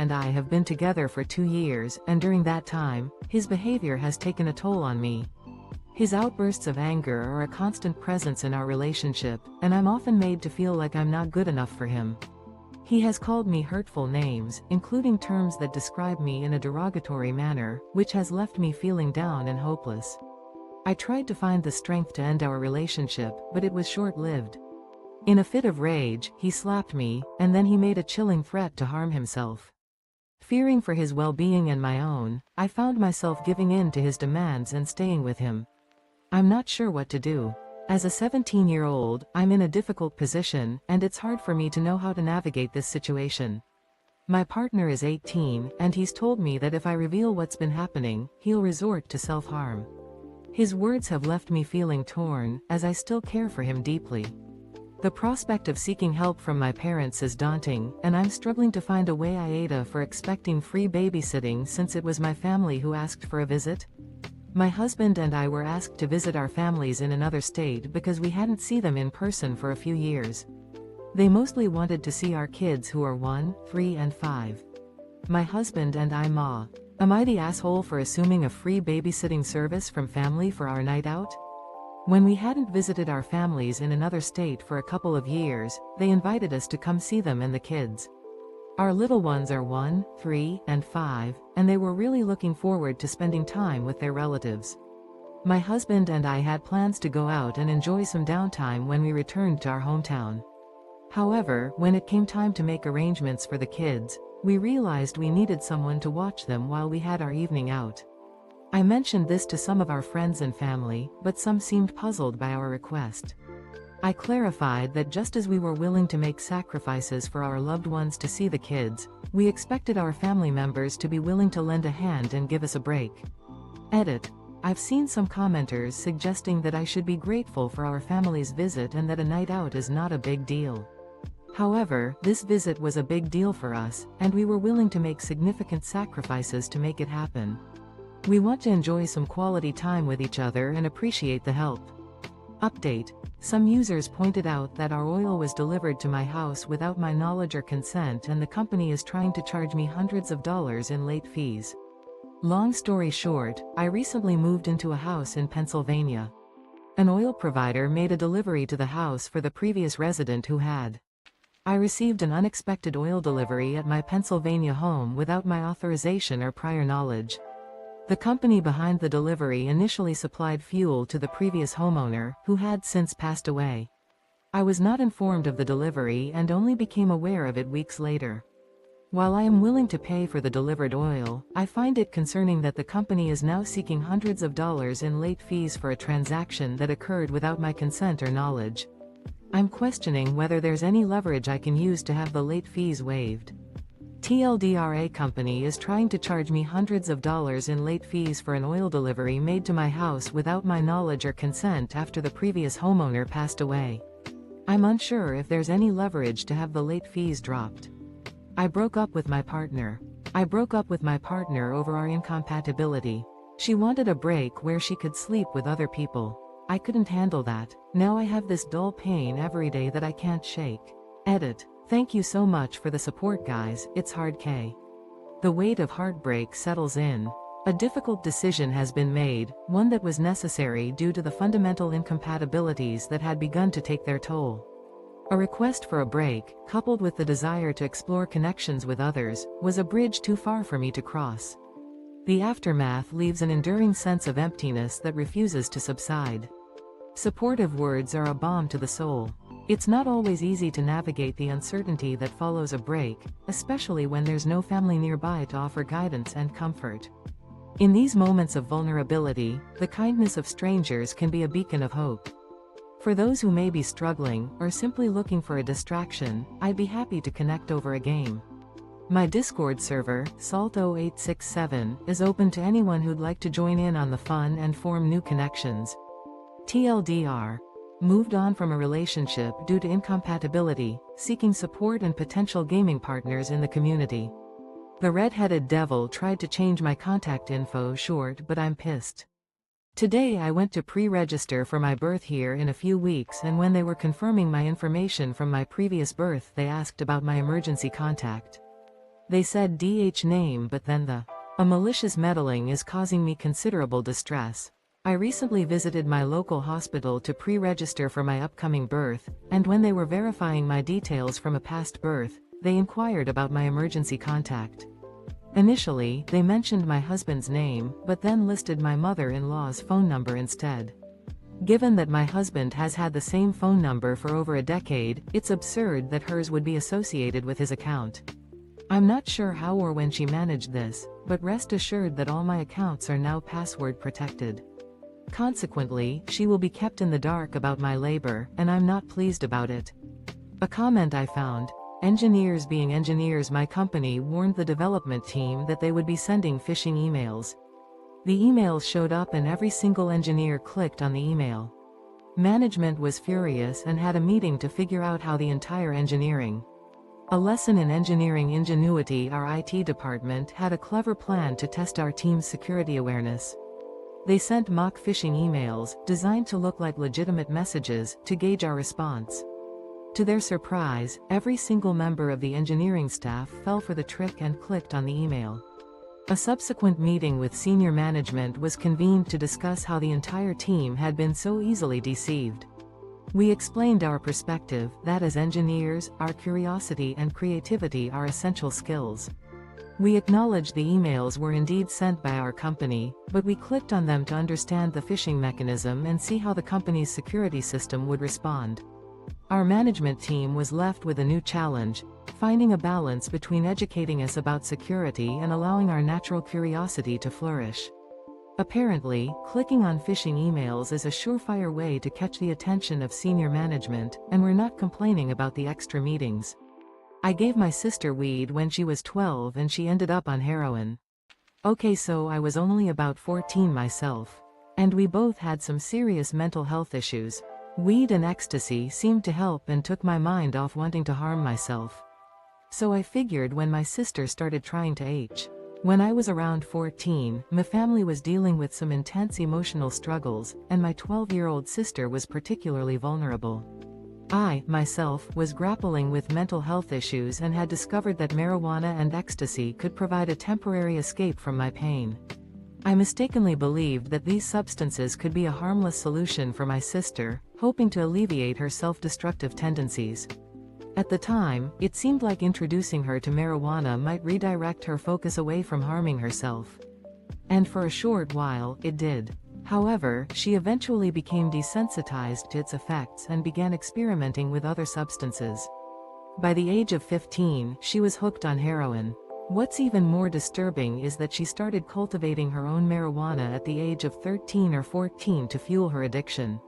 and I have been together for 2 years, and during that time, his behavior has taken a toll on me. His outbursts of anger are a constant presence in our relationship, and I'm often made to feel like I'm not good enough for him. He has called me hurtful names, including terms that describe me in a derogatory manner, which has left me feeling down and hopeless. I tried to find the strength to end our relationship, but it was short-lived. In a fit of rage, he slapped me, and then he made a chilling threat to harm himself. Fearing for his well-being and my own, I found myself giving in to his demands and staying with him. I'm not sure what to do. As a 17-year-old, I'm in a difficult position, and it's hard for me to know how to navigate this situation. My partner is 18, and he's told me that if I reveal what's been happening, he'll resort to self-harm. His words have left me feeling torn, as I still care for him deeply. The prospect of seeking help from my parents is daunting, and I'm struggling to find a way AITA for expecting free babysitting since it was my family who asked for a visit. My husband and I were asked to visit our families in another state because we hadn't seen them in person for a few years. They mostly wanted to see our kids who are 1, 3 and 5. My husband and I Am I the asshole for assuming a free babysitting service from family for our night out? When we hadn't visited our families in another state for a couple of years, they invited us to come see them and the kids. Our little ones are 1, 3, and 5, and they were really looking forward to spending time with their relatives. My husband and I had plans to go out and enjoy some downtime when we returned to our hometown. However, when it came time to make arrangements for the kids, we realized we needed someone to watch them while we had our evening out. I mentioned this to some of our friends and family, but some seemed puzzled by our request. I clarified that just as we were willing to make sacrifices for our loved ones to see the kids, we expected our family members to be willing to lend a hand and give us a break. Edit. I've seen some commenters suggesting that I should be grateful for our family's visit and that a night out is not a big deal. However, this visit was a big deal for us, and we were willing to make significant sacrifices to make it happen. We want to enjoy some quality time with each other and appreciate the help. Update. Some users pointed out that our oil was delivered to my house without my knowledge or consent, and the company is trying to charge me hundreds of dollars in late fees. Long story short, I recently moved into a house in Pennsylvania. An oil provider made a delivery to the house for the previous resident who had. I received an unexpected oil delivery at my Pennsylvania home without my authorization or prior knowledge. The company behind the delivery initially supplied fuel to the previous homeowner, who had since passed away. I was not informed of the delivery and only became aware of it weeks later. While I am willing to pay for the delivered oil, I find it concerning that the company is now seeking hundreds of dollars in late fees for a transaction that occurred without my consent or knowledge. I'm questioning whether there's any leverage I can use to have the late fees waived. TLDRA company is trying to charge me hundreds of dollars in late fees for an oil delivery made to my house without my knowledge or consent after the previous homeowner passed away. I'm unsure if there's any leverage to have the late fees dropped. I broke up with my partner. Over our incompatibility. She wanted a break where she could sleep with other people. I couldn't handle that. Now I have this dull pain every day that I can't shake. Edit. Thank you so much for the support, guys. It's hard. The weight of heartbreak settles in. A difficult decision has been made, one that was necessary due to the fundamental incompatibilities that had begun to take their toll. A request for a break, coupled with the desire to explore connections with others, was a bridge too far for me to cross. The aftermath leaves an enduring sense of emptiness that refuses to subside. Supportive words are a balm to the soul. It's not always easy to navigate the uncertainty that follows a break, especially when there's no family nearby to offer guidance and comfort. In these moments of vulnerability, the kindness of strangers can be a beacon of hope. For those who may be struggling, or simply looking for a distraction, I'd be happy to connect over a game. My Discord server, Salt0867, is open to anyone who'd like to join in on the fun and form new connections. TLDR. Moved on from a relationship due to incompatibility, seeking support and potential gaming partners in the community. The red-headed devil tried to change my contact info short, but I'm pissed. Today I went to pre-register for my birth here in a few weeks, and when they were confirming my information from my previous birth, they asked about my emergency contact. They said DH name, but then a malicious meddling is causing me considerable distress. I recently visited my local hospital to pre-register for my upcoming birth, and when they were verifying my details from a past birth, they inquired about my emergency contact. Initially, they mentioned my husband's name, but then listed my mother-in-law's phone number instead. Given that my husband has had the same phone number for over a decade, it's absurd that hers would be associated with his account. I'm not sure how or when she managed this, but rest assured that all my accounts are now password protected. Consequently, she will be kept in the dark about my labor, and I'm not pleased about it. A comment I found: engineers being engineers, my company warned the development team that they would be sending phishing emails. The emails showed up and every single engineer clicked on the email. Management was furious and had a meeting to figure out how the entire engineering. A lesson in engineering ingenuity. Our IT department had a clever plan to test our team's security awareness. They sent mock phishing emails, designed to look like legitimate messages, to gauge our response. To their surprise, every single member of the engineering staff fell for the trick and clicked on the email. A subsequent meeting with senior management was convened to discuss how the entire team had been so easily deceived. We explained our perspective, that as engineers, our curiosity and creativity are essential skills. We acknowledged the emails were indeed sent by our company, but we clicked on them to understand the phishing mechanism and see how the company's security system would respond. Our management team was left with a new challenge: finding a balance between educating us about security and allowing our natural curiosity to flourish. Apparently, clicking on phishing emails is a surefire way to catch the attention of senior management, and we're not complaining about the extra meetings. I gave my sister weed when she was 12 and she ended up on heroin. Okay, so I was only about 14 myself. And we both had some serious mental health issues. Weed and ecstasy seemed to help and took my mind off wanting to harm myself. So I figured when my sister started trying to When I was around 14, my family was dealing with some intense emotional struggles, and my 12-year-old sister was particularly vulnerable. I, myself, was grappling with mental health issues and had discovered that marijuana and ecstasy could provide a temporary escape from my pain. I mistakenly believed that these substances could be a harmless solution for my sister, hoping to alleviate her self-destructive tendencies. At the time, it seemed like introducing her to marijuana might redirect her focus away from harming herself. And for a short while, it did. However, she eventually became desensitized to its effects and began experimenting with other substances. By the age of 15, she was hooked on heroin. What's even more disturbing is that she started cultivating her own marijuana at the age of 13 or 14 to fuel her addiction.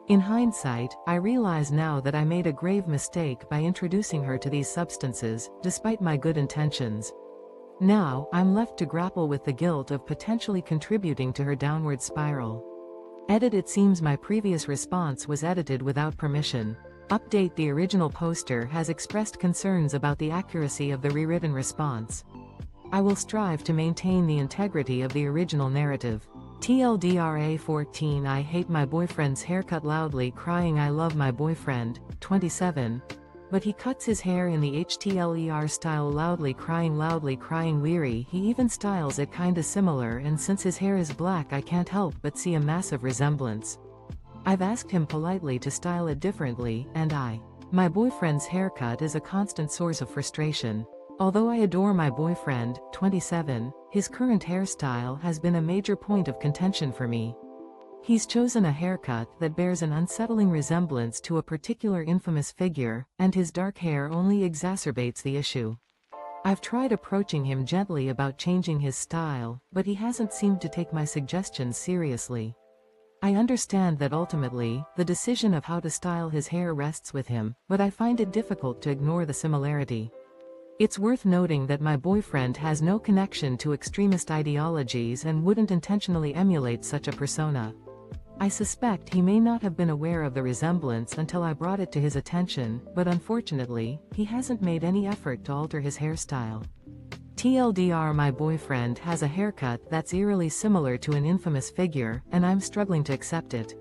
In hindsight, I realize now that I made a grave mistake by introducing her to these substances, despite my good intentions. Now, I'm left to grapple with the guilt of potentially contributing to her downward spiral. Edit: it seems my previous response was edited without permission. Update: the original poster has expressed concerns about the accuracy of the rewritten response. I will strive to maintain the integrity of the original narrative. TLDRA 14 I hate my boyfriend's haircut, loudly crying I love my boyfriend, 27. But he cuts his hair in the HTLER style, loudly crying weary. He even styles it kinda similar, and since his hair is black I can't help but see a massive resemblance. I've asked him politely to style it differently, and my boyfriend's haircut is a constant source of frustration. Although I adore my boyfriend, 27, his current hairstyle has been a major point of contention for me. He's chosen a haircut that bears an unsettling resemblance to a particular infamous figure, and his dark hair only exacerbates the issue. I've tried approaching him gently about changing his style, but he hasn't seemed to take my suggestions seriously. I understand that ultimately, the decision of how to style his hair rests with him, but I find it difficult to ignore the similarity. It's worth noting that my boyfriend has no connection to extremist ideologies and wouldn't intentionally emulate such a persona. I suspect he may not have been aware of the resemblance until I brought it to his attention, but unfortunately, he hasn't made any effort to alter his hairstyle. TLDR: my boyfriend has a haircut that's eerily similar to an infamous figure, and I'm struggling to accept it.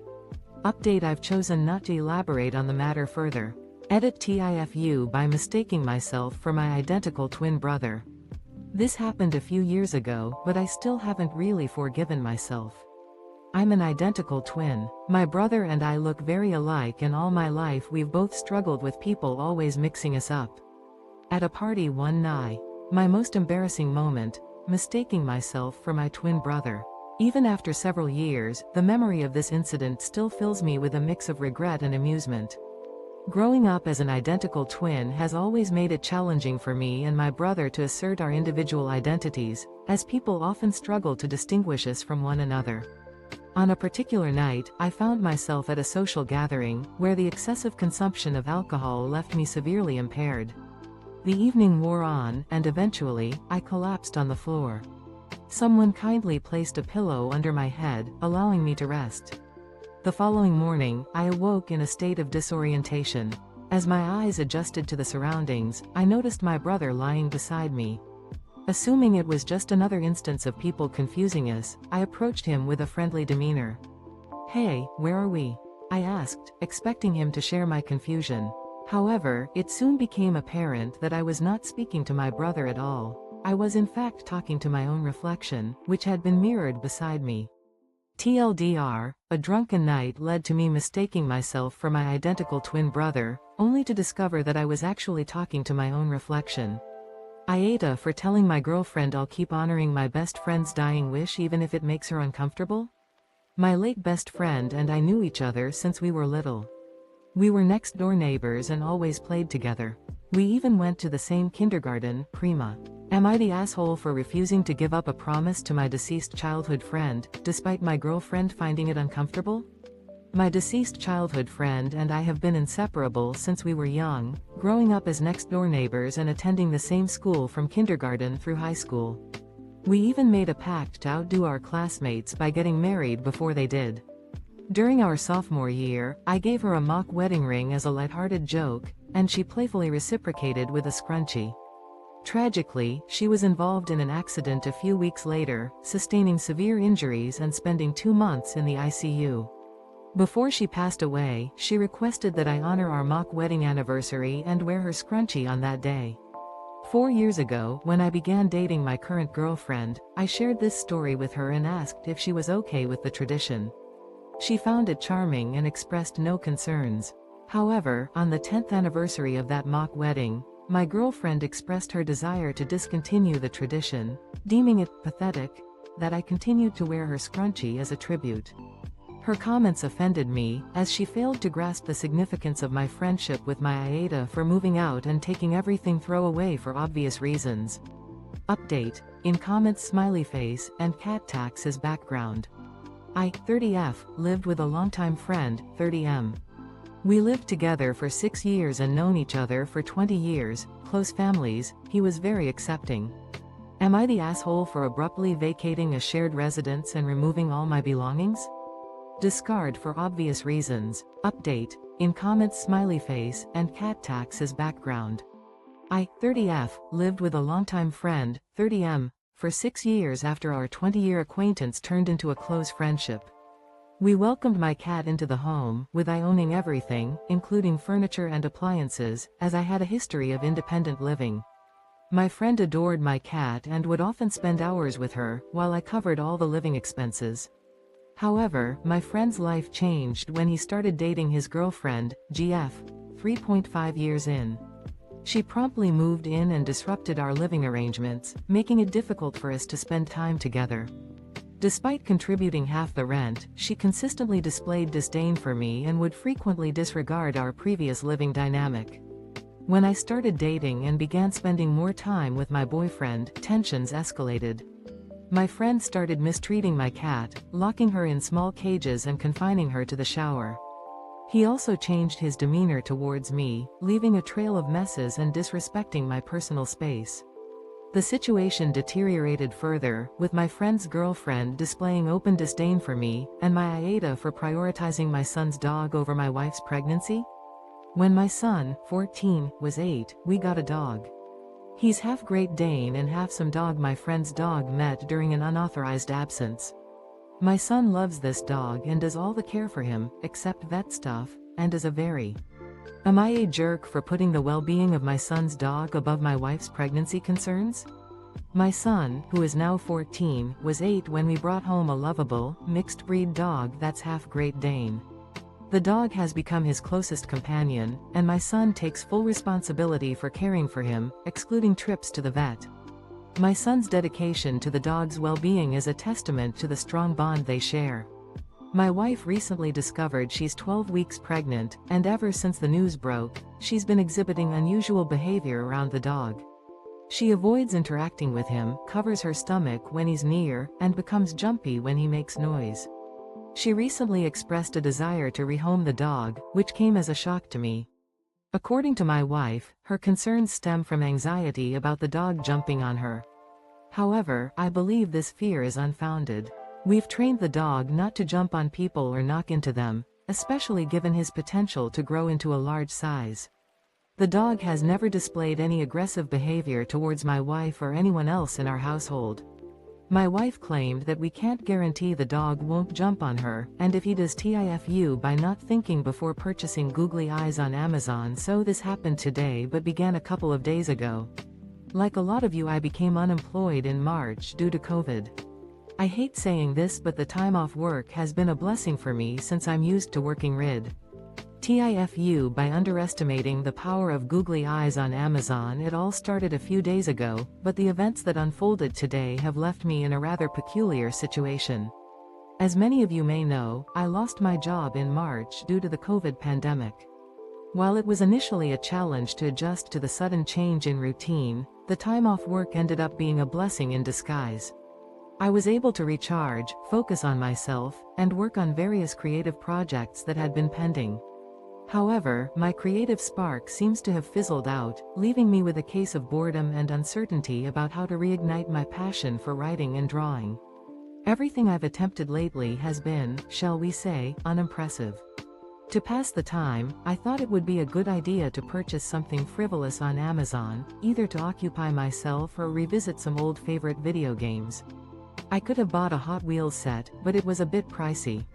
Update: I've chosen not to elaborate on the matter further. Edit: TIFU by mistaking myself for my identical twin brother. This happened a few years ago, but I still haven't really forgiven myself. I'm an identical twin. My brother and I look very alike, and all my life we've both struggled with people always mixing us up. At a party one night, my most embarrassing moment, mistaking myself for my twin brother. Even after several years, the memory of this incident still fills me with a mix of regret and amusement. Growing up as an identical twin has always made it challenging for me and my brother to assert our individual identities, as people often struggle to distinguish us from one another. On a particular night, I found myself at a social gathering, where the excessive consumption of alcohol left me severely impaired. The evening wore on, and eventually, I collapsed on the floor. Someone kindly placed a pillow under my head, allowing me to rest. The following morning, I awoke in a state of disorientation. As my eyes adjusted to the surroundings, I noticed my brother lying beside me. Assuming it was just another instance of people confusing us, I approached him with a friendly demeanor. "Hey, where are we?" I asked, expecting him to share my confusion. However, it soon became apparent that I was not speaking to my brother at all. I was in fact talking to my own reflection, which had been mirrored beside me. TLDR, a drunken night led to me mistaking myself for my identical twin brother, only to discover that I was actually talking to my own reflection. AITA for telling my girlfriend I'll keep honoring my best friend's dying wish even if it makes her uncomfortable? My late best friend and I knew each other since we were little. We were next-door neighbors and always played together. We even went to the same kindergarten, Prima. Am I the asshole for refusing to give up a promise to my deceased childhood friend, despite my girlfriend finding it uncomfortable? My deceased childhood friend and I have been inseparable since we were young, growing up as next-door neighbors and attending the same school from kindergarten through high school. We even made a pact to outdo our classmates by getting married before they did. During our sophomore year, I gave her a mock wedding ring as a lighthearted joke, and she playfully reciprocated with a scrunchie. Tragically, she was involved in an accident a few weeks later, sustaining severe injuries and spending 2 months in the ICU. Before she passed away, she requested that I honor our mock wedding anniversary and wear her scrunchie on that day. 4 years ago, when I began dating my current girlfriend, I shared this story with her and asked if she was okay with the tradition. She found it charming and expressed no concerns. However, on the 10th anniversary of that mock wedding, my girlfriend expressed her desire to discontinue the tradition, deeming it pathetic that I continued to wear her scrunchie as a tribute. Her comments offended me, as she failed to grasp the significance of my friendship with my AITA for moving out and taking everything throwaway for obvious reasons. Update. In comments smiley face and cat tax as background. I, 30F, lived with a longtime friend, 30M. We lived together for 6 years and known each other for 20 years, close families. He was very accepting. Am I the asshole for abruptly vacating a shared residence and removing all my belongings? Discard for obvious reasons. Update. In comments smiley face and cat tax as background. I, 30F, lived with a longtime friend, 30M, for 6 years after our 20-year acquaintance turned into a close friendship. We welcomed my cat into the home, with I owning everything, including furniture and appliances, as I had a history of independent living. My friend adored my cat and would often spend hours with her, while I covered all the living expenses. However, my friend's life changed when he started dating his girlfriend, GF, 3.5 years in. She promptly moved in and disrupted our living arrangements, making it difficult for us to spend time together. Despite contributing half the rent, she consistently displayed disdain for me and would frequently disregard our previous living dynamic. When I started dating and began spending more time with my boyfriend, tensions escalated. My friend started mistreating my cat, locking her in small cages and confining her to the shower. He also changed his demeanor towards me, leaving a trail of messes and disrespecting my personal space. The situation deteriorated further, with my friend's girlfriend displaying open disdain for me, and my AITA for prioritizing my son's dog over my wife's pregnancy. When my son, 14, was 8, we got a dog. He's half Great Dane and half some dog my friend's dog met during an unauthorized absence. My son loves this dog and does all the care for him, except vet stuff, and is a very... Am I a jerk for putting the well-being of my son's dog above my wife's pregnancy concerns? My son, who is now 14, was 8 when we brought home a lovable, mixed-breed dog that's half Great Dane. The dog has become his closest companion, and my son takes full responsibility for caring for him, excluding trips to the vet. My son's dedication to the dog's well-being is a testament to the strong bond they share. My wife recently discovered she's 12 weeks pregnant, and ever since the news broke, she's been exhibiting unusual behavior around the dog. She avoids interacting with him, covers her stomach when he's near, and becomes jumpy when he makes noise. She recently expressed a desire to rehome the dog, which came as a shock to me. According to my wife, her concerns stem from anxiety about the dog jumping on her. However, I believe this fear is unfounded. We've trained the dog not to jump on people or knock into them, especially given his potential to grow into a large size. The dog has never displayed any aggressive behavior towards my wife or anyone else in our household. My wife claimed that we can't guarantee the dog won't jump on her, and if he does TIFU by not thinking before purchasing googly eyes on Amazon. So this happened today but began a couple of days ago. Like a lot of you, I became unemployed in March due to COVID. I hate saying this, but the time off work has been a blessing for me since I'm used to working TIFU by underestimating the power of googly eyes on Amazon. It all started a few days ago, but the events that unfolded today have left me in a rather peculiar situation. As many of you may know, I lost my job in March due to the COVID pandemic. While it was initially a challenge to adjust to the sudden change in routine, the time off work ended up being a blessing in disguise. I was able to recharge, focus on myself, and work on various creative projects that had been pending. However, my creative spark seems to have fizzled out, leaving me with a case of boredom and uncertainty about how to reignite my passion for writing and drawing. Everything I've attempted lately has been, shall we say, unimpressive. To pass the time, I thought it would be a good idea to purchase something frivolous on Amazon, either to occupy myself or revisit some old favorite video games. I could have bought a Hot Wheels set, but it was a bit pricey.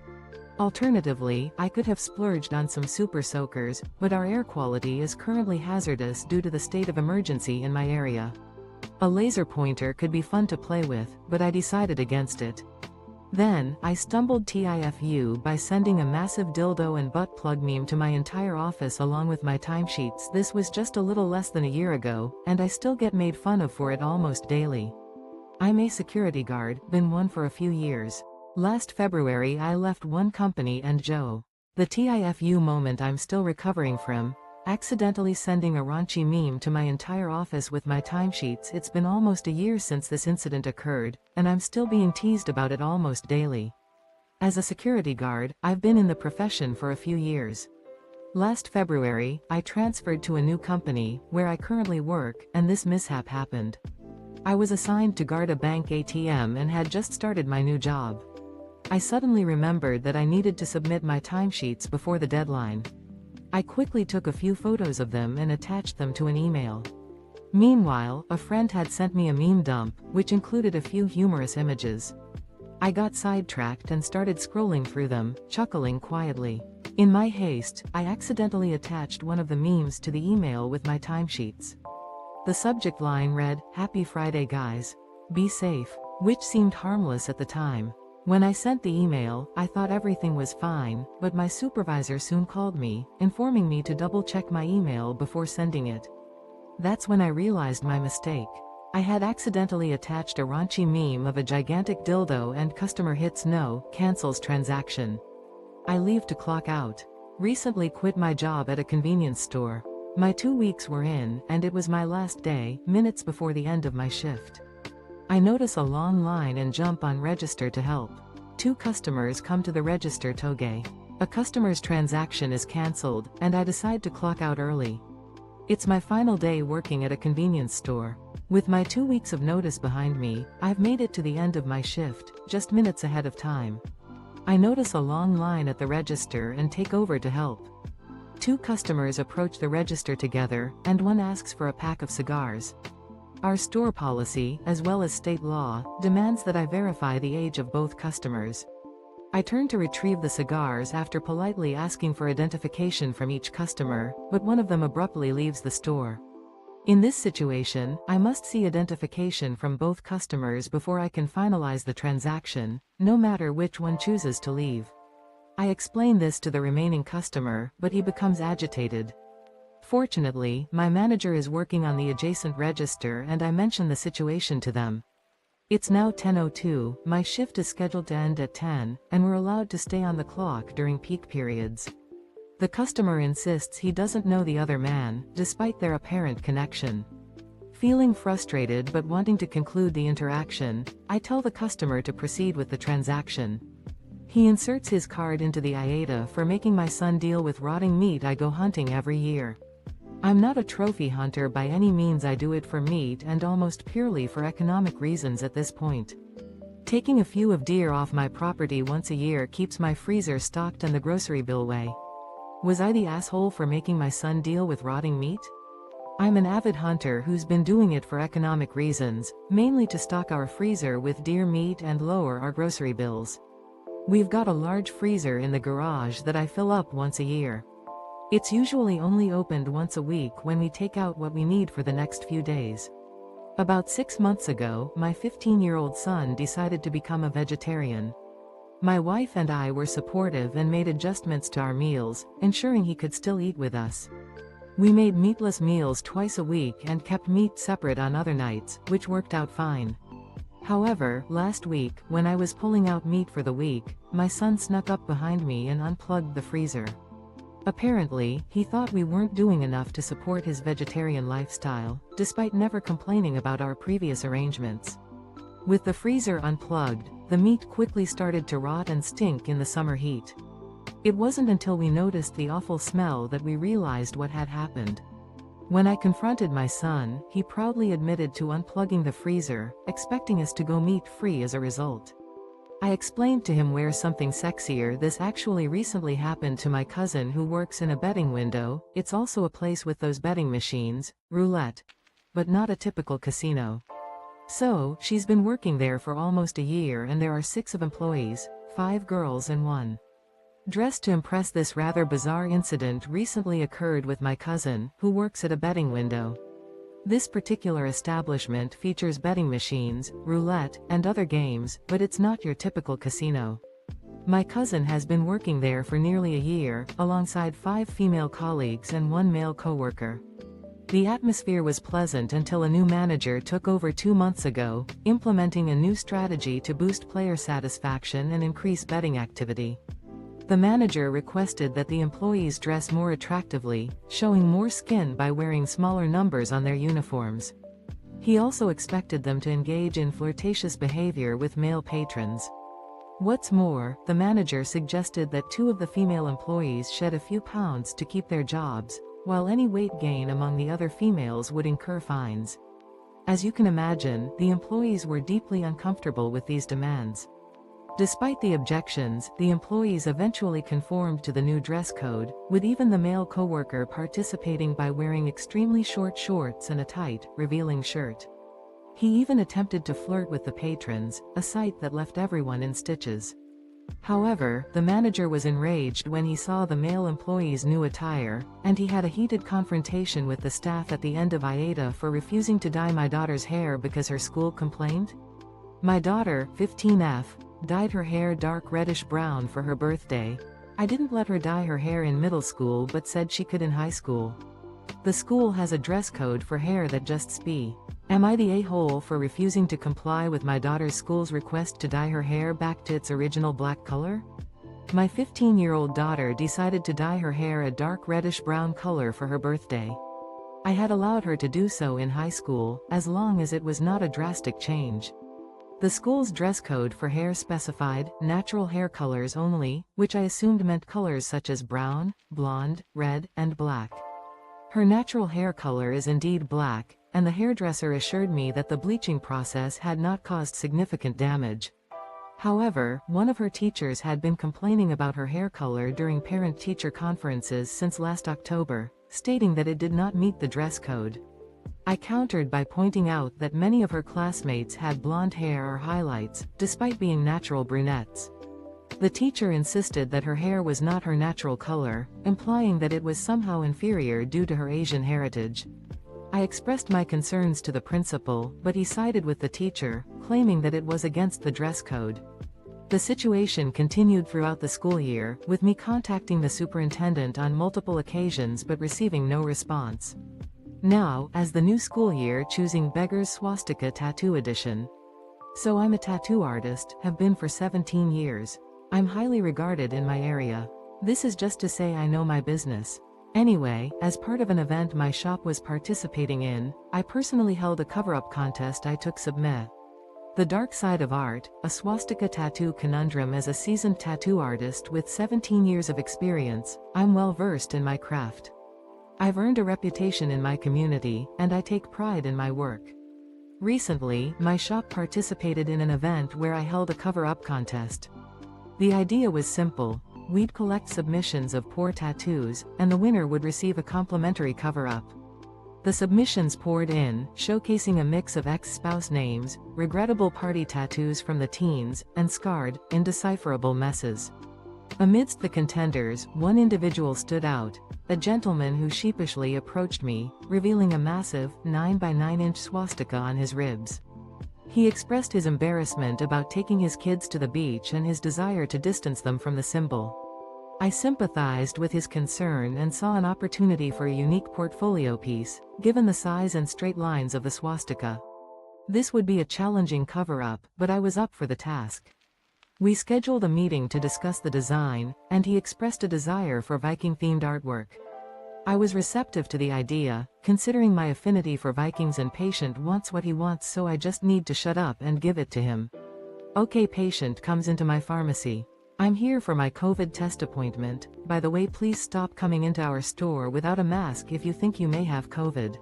Alternatively, I could have splurged on some super soakers, but our air quality is currently hazardous due to the state of emergency in my area. A laser pointer could be fun to play with, but I decided against it. Then, I stumbled TIFU by sending a massive dildo and butt plug meme to my entire office along with my timesheets. This was just a little less than a year ago, and I still get made fun of for it almost daily. I'm a security guard, been one for a few years. Last February I left one company and the TIFU moment I'm still recovering from, accidentally sending a raunchy meme to my entire office with my timesheets. It's been almost a year since this incident occurred, and I'm still being teased about it almost daily. As a security guard, I've been in the profession for a few years. Last February, I transferred to a new company, where I currently work, and this mishap happened. I was assigned to guard a bank ATM and had just started my new job. I suddenly remembered that I needed to submit my timesheets before the deadline. I quickly took a few photos of them and attached them to an email. Meanwhile, a friend had sent me a meme dump, which included a few humorous images. I got sidetracked and started scrolling through them, chuckling quietly. In my haste, I accidentally attached one of the memes to the email with my timesheets. The subject line read, "Happy Friday guys. Be safe," which seemed harmless at the time. When I sent the email, I thought everything was fine, but my supervisor soon called me, informing me to double-check my email before sending it. That's when I realized my mistake. I had accidentally attached a raunchy meme of a gigantic dildo and customer hits no, cancels transaction. I leave to clock out. Recently quit my job at a convenience store. My 2 weeks were in, and it was my last day, minutes before the end of my shift. I notice a long line and jump on register to help. 2 customers come to the register toge. A customer's transaction is cancelled, and I decide to clock out early. It's my final day working at a convenience store. With my 2 weeks of notice behind me, I've made it to the end of my shift, just minutes ahead of time. I notice a long line at the register and take over to help. 2 customers approach the register together, and one asks for a pack of cigars. Our store policy, as well as state law, demands that I verify the age of both customers. I turn to retrieve the cigars after politely asking for identification from each customer, but one of them abruptly leaves the store. In this situation, I must see identification from both customers before I can finalize the transaction, no matter which one chooses to leave. I explain this to the remaining customer, but he becomes agitated. Fortunately, my manager is working on the adjacent register and I mention the situation to them. It's now 10:02, my shift is scheduled to end at 10, and we're allowed to stay on the clock during peak periods. The customer insists he doesn't know the other man, despite their apparent connection. Feeling frustrated but wanting to conclude the interaction, I tell the customer to proceed with the transaction. He inserts his card into the AITA for making my son deal with rotting meat I go hunting every year. I'm not a trophy hunter by any means, I do it for meat and almost purely for economic reasons at this point. Taking a few of deer off my property once a year keeps my freezer stocked and the grocery bill away. Was I the asshole for making my son deal with rotting meat? I'm an avid hunter who's been doing it for economic reasons, mainly to stock our freezer with deer meat and lower our grocery bills. We've got a large freezer in the garage that I fill up once a year. It's usually only opened once a week when we take out what we need for the next few days. About 6 months ago, my 15-year-old son decided to become a vegetarian. My wife and I were supportive and made adjustments to our meals, ensuring he could still eat with us. We made meatless meals twice a week and kept meat separate on other nights, which worked out fine. However, last week, when I was pulling out meat for the week, my son snuck up behind me and unplugged the freezer. Apparently, he thought we weren't doing enough to support his vegetarian lifestyle, despite never complaining about our previous arrangements. With the freezer unplugged, the meat quickly started to rot and stink in the summer heat. It wasn't until we noticed the awful smell that we realized what had happened. When I confronted my son, he proudly admitted to unplugging the freezer, expecting us to go meat-free as a result. I explained to him where something sexier. This actually recently happened to my cousin who works in a betting window. It's also a place with those betting machines, roulette. But not a typical casino. So, she's been working there for almost a year and there are 6 employees, 5 girls and 1. Dressed to impress. This rather bizarre incident recently occurred with my cousin, who works at a betting window. This particular establishment features betting machines, roulette, and other games, but it's not your typical casino. My cousin has been working there for nearly a year, alongside 5 female colleagues and 1 male coworker. The atmosphere was pleasant until a new manager took over 2 months ago, implementing a new strategy to boost player satisfaction and increase betting activity. The manager requested that the employees dress more attractively, showing more skin by wearing smaller numbers on their uniforms. He also expected them to engage in flirtatious behavior with male patrons. What's more, the manager suggested that 2 of the female employees shed a few pounds to keep their jobs, while any weight gain among the other females would incur fines. As you can imagine, the employees were deeply uncomfortable with these demands. Despite the objections, the employees eventually conformed to the new dress code, with even the male coworker participating by wearing extremely short shorts and a tight, revealing shirt. He even attempted to flirt with the patrons, a sight that left everyone in stitches. However, the manager was enraged when he saw the male employees' new attire, and he had a heated confrontation with the staff at the end of AITA for refusing to dye my daughter's hair because her school complained. My daughter, 15F, dyed her hair dark reddish-brown for her birthday. I didn't let her dye her hair in middle school but said she could in high school. The school has a dress code for hair that just spe. Am I the a-hole for refusing to comply with my daughter's school's request to dye her hair back to its original black color? My 15-year-old daughter decided to dye her hair a dark reddish-brown color for her birthday. I had allowed her to do so in high school, as long as it was not a drastic change. The school's dress code for hair specified natural hair colors only, which I assumed meant colors such as brown, blonde, red, and black. Her natural hair color is indeed black, and the hairdresser assured me that the bleaching process had not caused significant damage. However, one of her teachers had been complaining about her hair color during parent-teacher conferences since last October, stating that it did not meet the dress code. I countered by pointing out that many of her classmates had blonde hair or highlights, despite being natural brunettes. The teacher insisted that her hair was not her natural color, implying that it was somehow inferior due to her Asian heritage. I expressed my concerns to the principal, but he sided with the teacher, claiming that it was against the dress code. The situation continued throughout the school year, with me contacting the superintendent on multiple occasions but receiving no response. Now, as the new school year, choosing Beggar's Swastika Tattoo Edition. So I'm a tattoo artist, have been for 17 years. I'm highly regarded in my area. This is just to say I know my business. Anyway, as part of an event my shop was participating in, I personally held a cover-up contest I took submit. The Dark Side of Art, a swastika tattoo conundrum. As a seasoned tattoo artist with 17 years of experience, I'm well versed in my craft. I've earned a reputation in my community, and I take pride in my work. Recently, my shop participated in an event where I held a cover-up contest. The idea was simple. We'd collect submissions of poor tattoos, and the winner would receive a complimentary cover-up. The submissions poured in, showcasing a mix of ex-spouse names, regrettable party tattoos from the teens, and scarred, indecipherable messes. Amidst the contenders, one individual stood out, a gentleman who sheepishly approached me, revealing a massive, 9 by 9-inch swastika on his ribs. He expressed his embarrassment about taking his kids to the beach and his desire to distance them from the symbol. I sympathized with his concern and saw an opportunity for a unique portfolio piece, given the size and straight lines of the swastika. This would be a challenging cover-up, but I was up for the task. We scheduled a meeting to discuss the design, and he expressed a desire for Viking-themed artwork. I was receptive to the idea, considering my affinity for Vikings, and patient wants what he wants, so I just need to shut up and give it to him. Okay, patient comes into my pharmacy. I'm here for my COVID test appointment. By the way, please stop coming into our store without a mask if you think you may have COVID.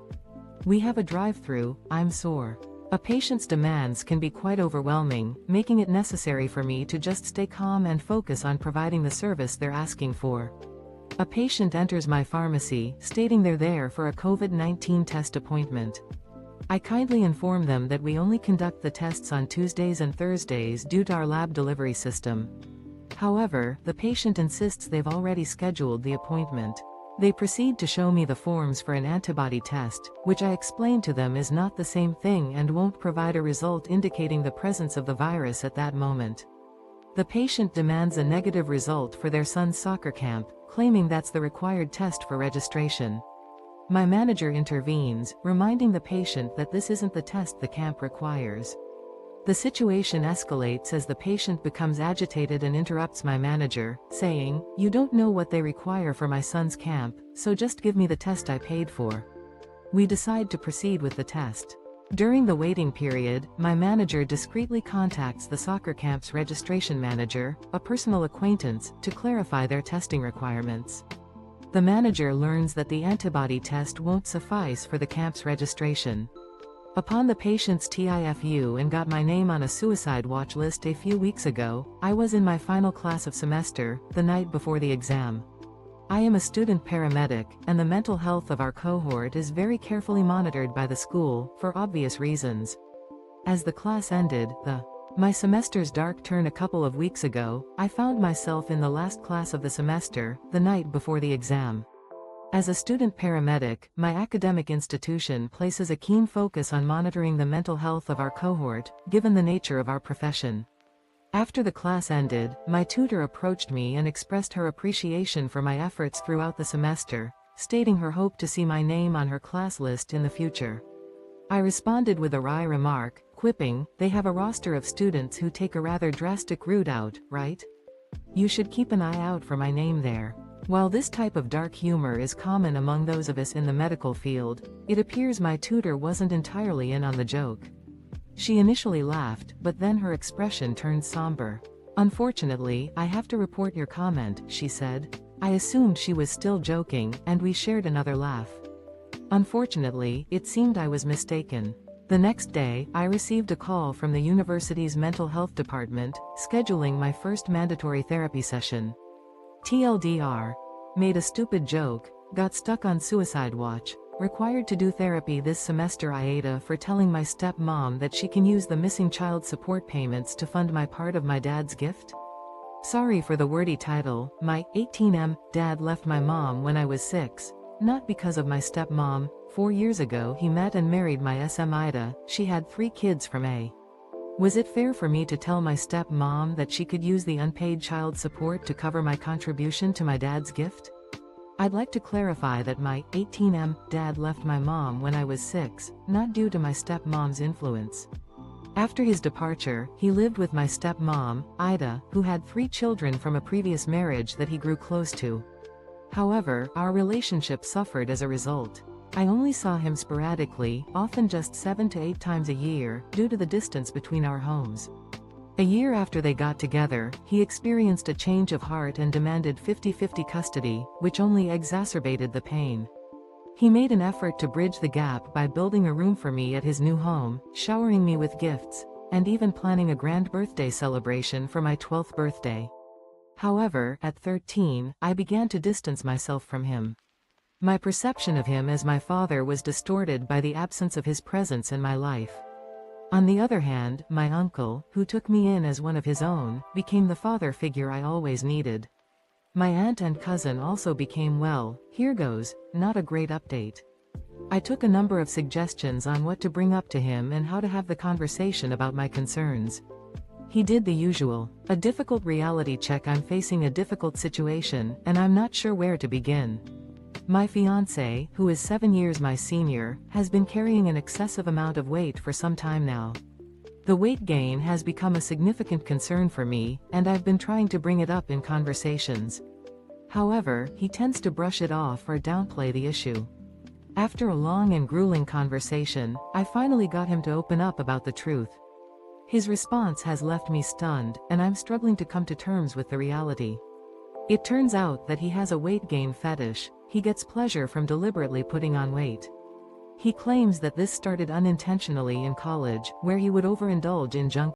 We have a drive-through, I'm sore. A patient's demands can be quite overwhelming, making it necessary for me to just stay calm and focus on providing the service they're asking for. A patient enters my pharmacy, stating they're there for a COVID-19 test appointment. I kindly inform them that we only conduct the tests on Tuesdays and Thursdays due to our lab delivery system. However, the patient insists they've already scheduled the appointment. They proceed to show me the forms for an antibody test, which I explain to them is not the same thing and won't provide a result indicating the presence of the virus at that moment. The patient demands a negative result for their son's soccer camp, claiming that's the required test for registration. My manager intervenes, reminding the patient that this isn't the test the camp requires. The situation escalates as the patient becomes agitated and interrupts my manager, saying, "You don't know what they require for my son's camp, so just give me the test I paid for." We decide to proceed with the test. During the waiting period, my manager discreetly contacts the soccer camp's registration manager, a personal acquaintance, to clarify their testing requirements. The manager learns that the antibody test won't suffice for the camp's registration. Upon the patient's TIFU and got my name on a suicide watch list a few weeks ago, I was in my final class of semester, the night before the exam. I am a student paramedic, and the mental health of our cohort is very carefully monitored by the school, for obvious reasons. As the class ended, my semester's dark turn a couple of weeks ago, I found myself in the last class of the semester, the night before the exam. As a student paramedic, my academic institution places a keen focus on monitoring the mental health of our cohort, given the nature of our profession. After the class ended, my tutor approached me and expressed her appreciation for my efforts throughout the semester, stating her hope to see my name on her class list in the future. I responded with a wry remark, quipping, "They have a roster of students who take a rather drastic route out, right? You should keep an eye out for my name there." While this type of dark humor is common among those of us in the medical field, it appears my tutor wasn't entirely in on the joke. She initially laughed, but then her expression turned somber. "Unfortunately, I have to report your comment," she said. I assumed she was still joking, and we shared another laugh. Unfortunately, it seemed I was mistaken. The next day, I received a call from the university's mental health department, scheduling my first mandatory therapy session. TLDR. Made a stupid joke, got stuck on suicide watch, required to do therapy this semester. AITA for telling my stepmom that she can use the missing child support payments to fund my part of my dad's gift? Sorry for the wordy title. My 18M dad left my mom when I was 6, not because of my stepmom. 4 years ago he met and married my SM AITA. She had 3 kids from A. Was it fair for me to tell my stepmom that she could use the unpaid child support to cover my contribution to my dad's gift? I'd like to clarify that my 18M dad left my mom when I was 6, not due to my stepmom's influence. After his departure, he lived with my stepmom, Ida, who had 3 children from a previous marriage that he grew close to. However, our relationship suffered as a result. I only saw him sporadically, often just 7 to 8 times a year, due to the distance between our homes. A year after they got together, he experienced a change of heart and demanded 50-50 custody, which only exacerbated the pain. He made an effort to bridge the gap by building a room for me at his new home, showering me with gifts, and even planning a grand birthday celebration for my 12th birthday. However, at 13, I began to distance myself from him. My perception of him as my father was distorted by the absence of his presence in my life. On the other hand, my uncle, who took me in as one of his own, became the father figure I always needed. My aunt and cousin also became, well, here goes, not a great update. I took a number of suggestions on what to bring up to him and how to have the conversation about my concerns. He did the usual, a difficult reality check. I'm facing a difficult situation, and I'm not sure where to begin. My fiancé, who is 7 years my senior, has been carrying an excessive amount of weight for some time now. The weight gain has become a significant concern for me, and I've been trying to bring it up in conversations. However, he tends to brush it off or downplay the issue. After a long and grueling conversation, I finally got him to open up about the truth. His response has left me stunned, and I'm struggling to come to terms with the reality. It turns out that he has a weight gain fetish. He gets pleasure from deliberately putting on weight. He claims that this started unintentionally in college, where he would overindulge in junk